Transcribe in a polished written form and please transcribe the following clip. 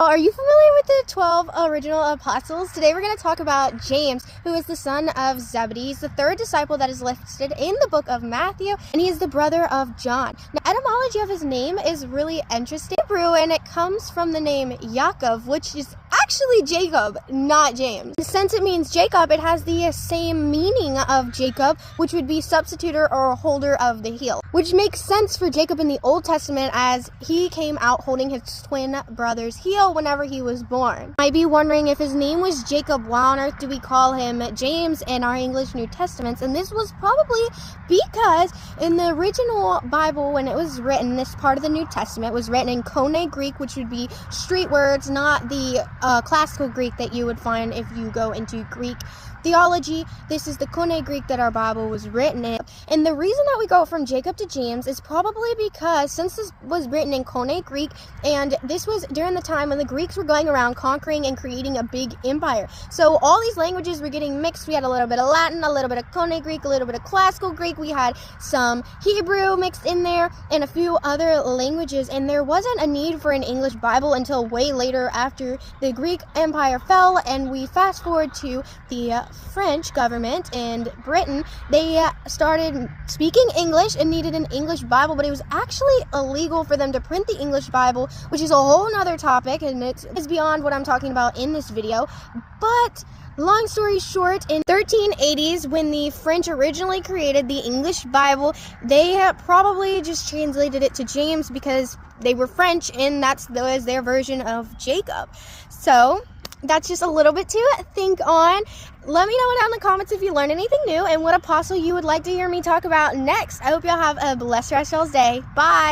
Are you familiar with the 12 original apostles? Today we're going to talk about James, who is the son of Zebedee. He's the third disciple that is listed in the book of Matthew, and he is the brother of John. Now, etymology of his name is really interesting, Hebrew, and it comes from the name Yaakov, which is actually Jacob, not James. Since it means Jacob, it has the same meaning of Jacob, which would be substituter or holder of the heel, which makes sense for Jacob in the Old Testament as he came out holding his twin brother's heel whenever he was born. You might be wondering, if his name was Jacob, why on earth do we call him James in our English New Testaments? And this was probably because in the original Bible, when it was written, this part of the New Testament was written in Koine Greek, which would be street words, not the classical Greek that you would find if you go into Greek theology. This is the Koine Greek that our Bible was written in. And the reason that we go from Jacob to James is probably because since this was written in Koine Greek, and this was during the time when the Greeks were going around conquering and creating a big empire. So all these languages were getting mixed. We had a little bit of Latin, a little bit of Koine Greek, a little bit of classical Greek. We had some Hebrew mixed in there and a few other languages. And there wasn't a need for an English Bible until way later after the Greek Empire fell, and we fast forward to the French government and Britain. They started speaking English and needed an English Bible, but it was actually illegal for them to print the English Bible, which is a whole nother topic, and it is beyond what I'm talking about in this video. But long story short, in 1380s, when the French originally created the English Bible, they probably just translated it to James because they were French, and that was their version of Jacob. So that's just a little bit to think on. Let me know down in the comments if you learned anything new and what apostle you would like to hear me talk about next. I hope y'all have a blessed rest of y'all's day. Bye.